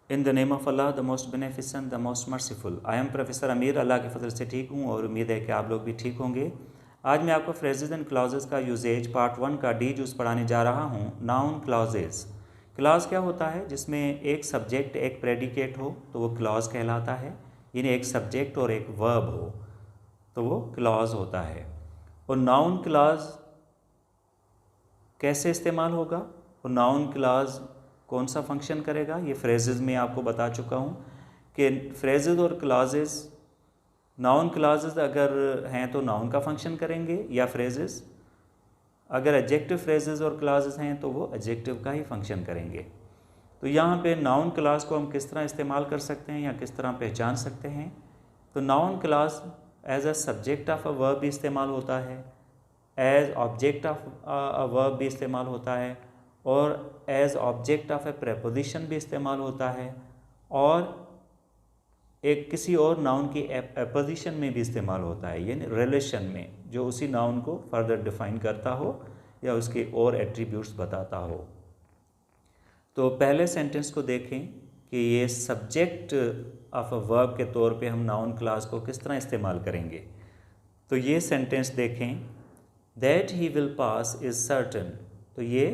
In the name of Allah the most beneficent the most merciful. I am professor Amir, Allah के फजल से ठीक हूँ और उम्मीद है कि आप लोग भी ठीक होंगे। आज मैं आपको फ्रेजेस एंड क्लॉजेस का यूजेज पार्ट 1 का डी जूस पढ़ाने जा रहा हूँ। Noun clauses. क्लॉज क्या होता है? जिसमें एक सब्जेक्ट एक प्रेडिकेट हो तो वो क्लॉज कहलाता है, यानी एक सब्जेक्ट और एक वर्ब हो तो वो क्लॉज होता है। और नाउन क्लॉज कैसे इस्तेमाल होगा और नाउन क्लॉज कौन सा फंक्शन करेगा, ये फ्रेजेस में आपको बता चुका हूँ कि फ्रेजेस और क्लॉजेस, नाउन क्लॉजेस अगर हैं तो नाउन का फंक्शन करेंगे, या फ्रेजेस अगर एडजेक्टिव फ्रेजेस और क्लॉजेस हैं तो वो एडजेक्टिव का ही फंक्शन करेंगे। तो यहाँ पे नाउन क्लॉज को हम किस तरह इस्तेमाल कर सकते हैं या किस तरह पहचान सकते हैं? तो noun clause as a subject of a verb भी इस्तेमाल होता है, as object of a verb भी इस्तेमाल होता है, और as object of a preposition भी इस्तेमाल होता है, और एक किसी और नाउन की एपोजिशन में भी इस्तेमाल होता है, यानी रिलेशन में जो उसी नाउन को फर्दर डिफाइन करता हो या उसके और एट्रीब्यूट्स बताता हो। तो पहले सेंटेंस को देखें कि ये सब्जेक्ट ऑफ अ वर्ब के तौर पे हम नाउन क्लॉज को किस तरह इस्तेमाल करेंगे। तो ये सेंटेंस देखें, that he will pass is certain. तो ये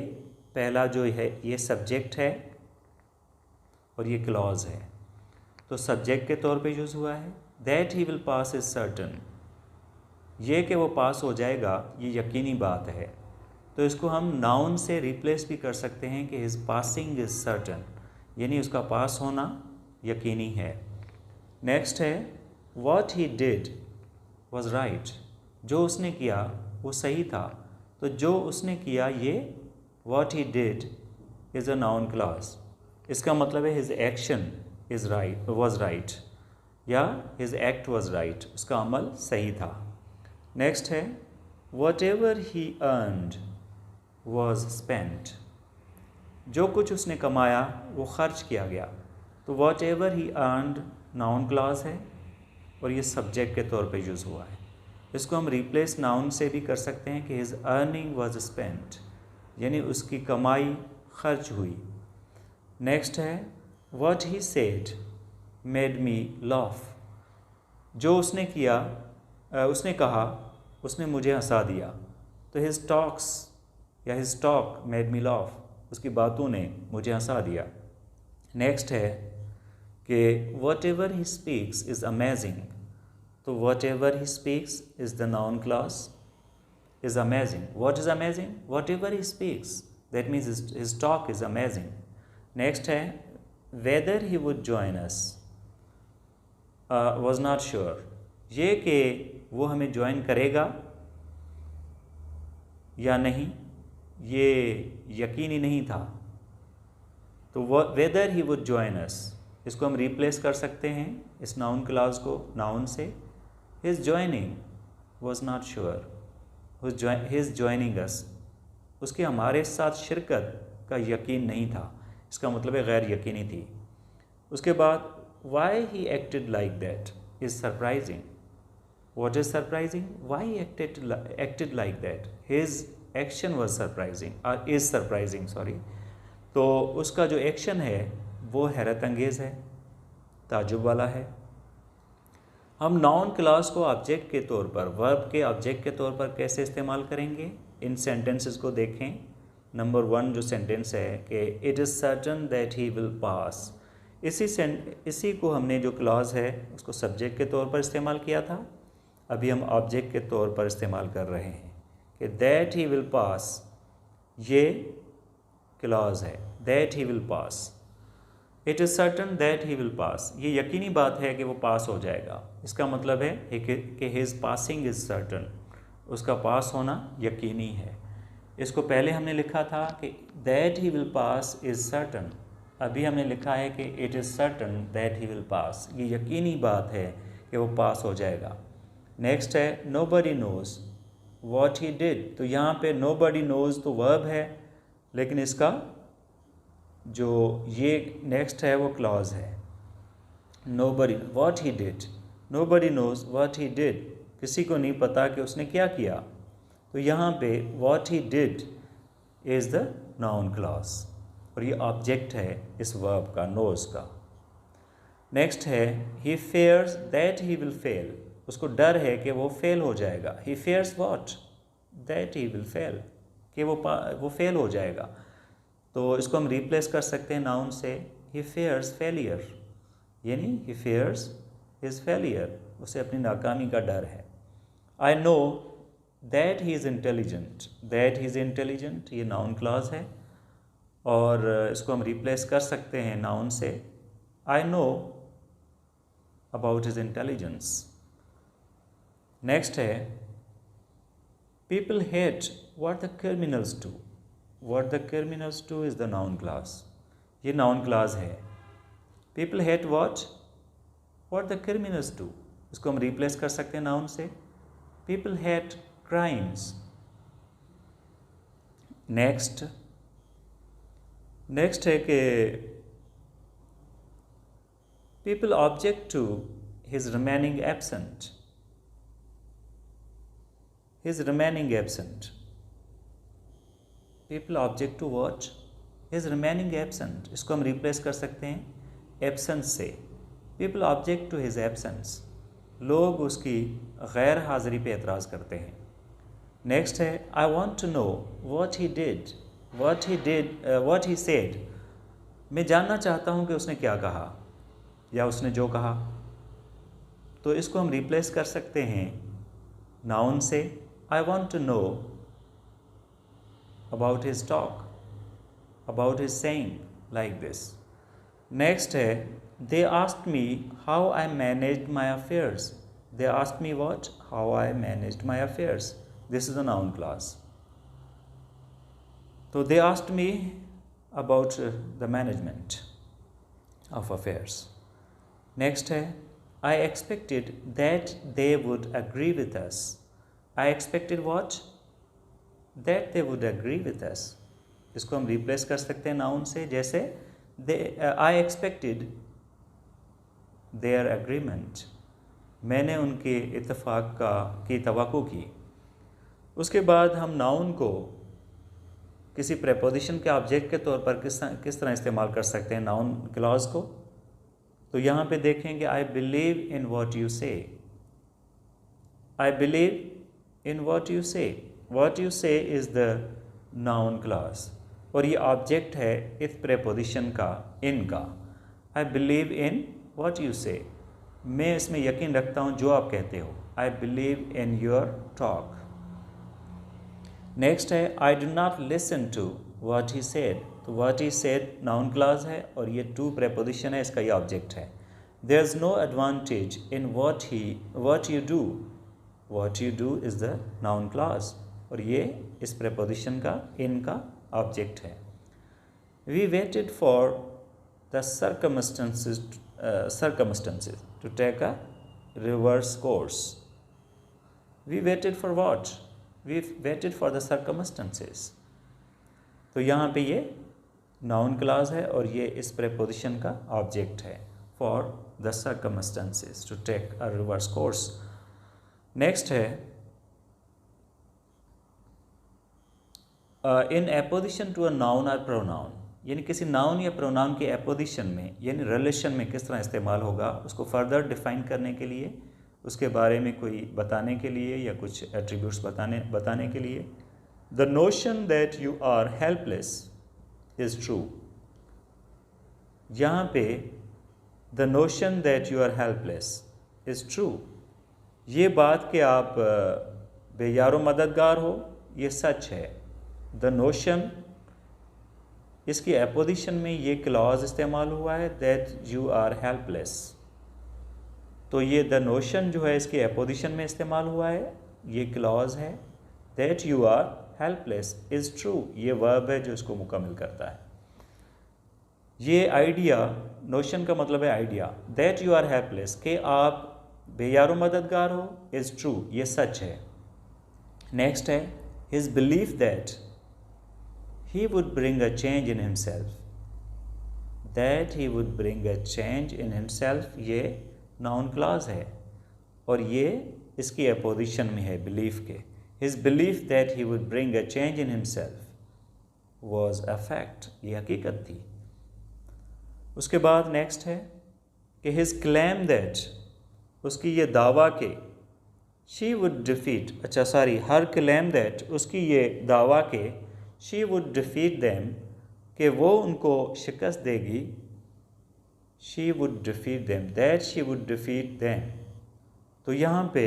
पहला जो है ये सब्जेक्ट है और ये क्लॉज है। तो सब्जेक्ट के तौर पे यूज़ हुआ है, that he will pass is certain. ये कि वो पास हो जाएगा ये यकीनी बात है। तो इसको हम नाउन से रिप्लेस भी कर सकते हैं कि हिज पासिंग इज़ सर्टन, यानी उसका पास होना यकीनी है। नेक्स्ट है, what he did was right. जो उसने किया वो सही था। तो जो उसने किया ये what he did is a noun clause. इसका मतलब है his action is right was right, या हिज एक्ट वॉज राइट, उसका अमल सही था। नेक्स्ट है, what ever he earned was spent. जो कुछ उसने कमाया वो खर्च किया गया। तो whatever he earned noun clause है और ये सब्जेक्ट के तौर पे यूज़ हुआ है। इसको हम रिप्लेस नाउन से भी कर सकते हैं कि हिज अर्निंग वॉज स्पेंट, यानी उसकी कमाई खर्च हुई। नेक्स्ट है, what he said made me laugh. जो उसने किया उसने कहा उसने मुझे हंसा दिया। तो हिज टॉक्स या his talk made me laugh, उसकी बातों ने मुझे हंसा दिया। नेक्स्ट है कि whatever he speaks is amazing. तो whatever he speaks is the noun clause, is amazing. What is amazing? Whatever he speaks, that means his talk is amazing. Next है, whether he would join us was not sure. ये कि वो हमें join करेगा या नहीं ये यकीनी नहीं था। तो वेदर ही वुड जॉइन अस, इसको हम रिप्लेस कर सकते हैं इस नाउन क्लॉज को नाउन से। His joining was not sure, his joining us, उसकी हमारे साथ शिरकत का यकीन नहीं था, इसका मतलब है गैर यकीनी थी। उसके बाद why he acted like that is surprising. What is surprising? Why he acted like that? His action was surprising or is surprising, sorry. तो उसका जो एक्शन है वो हैरत अंगेज़ है, ताजुब वाला है। हम नाउन क्लॉज को ऑब्जेक्ट के तौर पर, वर्ब के ऑब्जेक्ट के तौर पर कैसे इस्तेमाल करेंगे? इन सेंटेंसेस को देखें। नंबर 1 जो सेंटेंस है कि it is certain that he will pass, इसी को हमने जो क्लॉज है उसको सब्जेक्ट के तौर पर इस्तेमाल किया था, अभी हम ऑब्जेक्ट के तौर पर इस्तेमाल कर रहे हैं कि दैट ही विल पास, ये क्लॉज है, that he will pass. It is certain that he will pass, ये यकीनी बात है कि वो पास हो जाएगा। इसका मतलब है कि हिज पासिंग इज़ सर्टन, उसका पास होना यकीनी है। इसको पहले हमने लिखा था कि that he will pass is certain, अभी हमने लिखा है कि it is certain that he will pass, ये यकीनी बात है कि वो पास हो जाएगा। नेक्स्ट है, nobody nose what he did. तो यहाँ पे नोबडी नोज़ तो वर्ब है, लेकिन इसका जो ये नेक्स्ट है वो क्लॉज है। Nobody what he did, nobody nose what he did, किसी को नहीं पता कि उसने क्या किया। तो यहाँ पे what he did is the noun clause और ये ऑब्जेक्ट है इस वर्ब का, नोज़ का। नेक्स्ट है he fears that he will fail, उसको डर है कि वो फेल हो जाएगा। He fears what, that he will fail, कि वो फेल हो जाएगा। तो इसको हम रिप्लेस कर सकते हैं नाउन से, ही फेयर्स फेलियर, यानी ही फेयर्स हिज फेलियर, उसे अपनी नाकामी का डर है। I know that he is intelligent, that he is intelligent ये नाउन क्लॉज है और इसको हम रिप्लेस कर सकते हैं नाउन से, I know about his intelligence. Next है people hate what the criminals do, what the criminals do is the noun clause, ये नाउन क्लॉज है। People hate what the criminals do, इसको हम रिप्लेस कर सकते हैं नाउन से, पीपल हेट क्राइम्स। नेक्स्ट है कि people object to his remaining absent, his remaining absent, people object to what, his remaining absent, इसको हम रिप्लेस कर सकते हैं एब्सेंस से, people object to his absence, लोग उसकी गैर हाज़िरी पे एतराज़ करते हैं। नेक्स्ट है I want to know what he did, what he said, मैं जानना चाहता हूँ कि उसने क्या कहा या उसने जो कहा। तो इसको हम रिप्लेस कर सकते हैं नाउन से, I want to know about his talk, about his saying like this. Next है they asked me how I managed my affairs, they asked me what, how I managed my affairs, this is a noun class. तो they asked me about the management of affairs. Next है I expected that they would agree with us, I expected what, that they would agree with us, इसको हम replace कर सकते हैं noun से, जैसे I expected there agreement, मैंने उनके इत्तेफाक की तवक्को की। उसके बाद हम नाउन को किसी प्रेपोजिशन के ऑब्जेक्ट के तौर पर किस तरह इस्तेमाल कर सकते हैं नाउन क्लॉज को। तो यहाँ पे देखेंगे I believe in what you say, I believe in what you say is the noun clause और ये ऑब्जेक्ट है इस प्रेपोजिशन का, इन का। I believe in what you say, मैं इसमें यकीन रखता हूँ जो आप कहते हो, I believe in your talk. Next है I do not listen to what he said, तो what he said noun clause है और ये टू प्रेपोजिशन है, इसका ये ऑब्जेक्ट है। There is no advantage in what you do is the noun clause और ये इस प्रेपोजिशन का, इन का ऑब्जेक्ट है। We waited for the circumstances to take a reverse course. We waited for what? We waited for the circumstances. तो यहाँ पे ये नाउन क्लॉज है और ये इस प्रेपोजिशन का ऑब्जेक्ट है, for the circumstances to take a reverse course. Next है in apposition to a noun or pronoun, यानी किसी नाउन या प्रोनाउन के एपोजिशन में यानी रिलेशन में किस तरह इस्तेमाल होगा, उसको फर्दर डिफाइन करने के लिए, उसके बारे में कोई बताने के लिए या कुछ एट्रीब्यूट्स बताने के लिए। The notion that you are helpless is true, यहाँ पे the notion that you are helpless is true, ये बात कि आप बेयारो मददगार हो ये सच है। द नोशन, इसकी एपोजिशन में ये क्लॉज इस्तेमाल हुआ है दैट यू आर हेल्पलेस, तो ये द नोशन जो है इसकी एपोजिशन में इस्तेमाल हुआ है, ये क्लॉज है। That you are helpless is true, ये वर्ब है जो इसको मुकम्मल करता है। ये आइडिया, नोशन का मतलब है idea, that you are helpless कि आप बेयारो मददगार हो, इज़ ट्रू, ये सच है। नेक्स्ट है his belief that he would bring a change in himself, that he would bring a change in himself, ये नाउन क्लॉज है और ये इसकी अपोजिशन में है बिलीफ के। his belief that he would bring a change in himself was a fact, ये हकीकत थी। उसके बाद नेक्स्ट है कि हिज क्लेम दैट, उसकी ये दावा के, शी वुड डिफीट, अच्छा सॉरी, हर क्लेम दैट, उसकी ये दावा के, शी वुड डिफीट दैम, कि वो उनको शिकस्त देगी, she would defeat them, that she would defeat them. तो यहाँ पे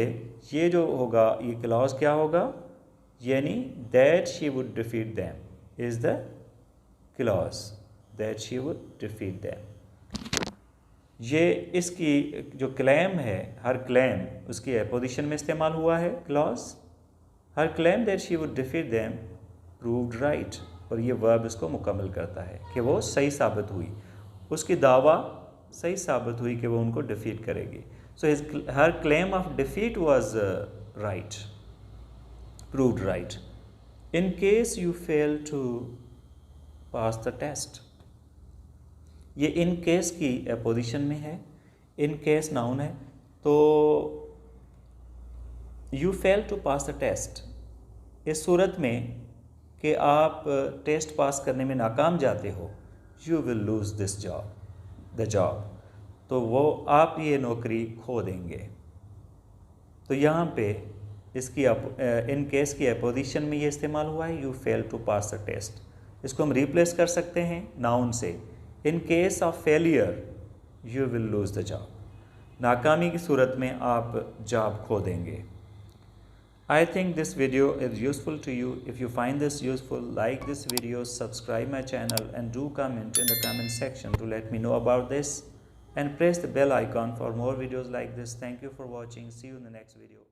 ये जो होगा, ये क्लॉज क्या होगा, यानी that she would defeat them is the clause, that she would defeat them. ये इसकी जो क्लेम है, हर क्लेम उसकी अपोजिशन में इस्तेमाल हुआ है clause, her claim that she would defeat them proved right, और ये वर्ब इसको मुकम्मल करता है कि वो सही साबित हुई, उसकी दावा सही साबित हुई कि वो उनको डिफीट करेगी। So her claim of defeat was right, proved right. In case you fail to pass the test, ये इन केस की अपोजिशन में है, इन केस नाउन है, तो you fail to pass the test, इस सूरत में कि आप टेस्ट पास करने में नाकाम जाते हो, you will loose this job, the job, तो वो आप ये नौकरी खो देंगे। तो यहाँ पे इसकी इन केस की अपोजिशन में ये इस्तेमाल हुआ है, you fail to pass the test. इसको हम रिप्लेस कर सकते हैं नाउन से, in case of failure you will lose the job, नाकामी की सूरत में आप जॉब खो देंगे। I think this video is useful to you. If you find this useful, like this video, subscribe my channel, and do comment in the comment section to let me know about this, and press the bell icon for more videos like this. Thank you for watching. See you in the next video.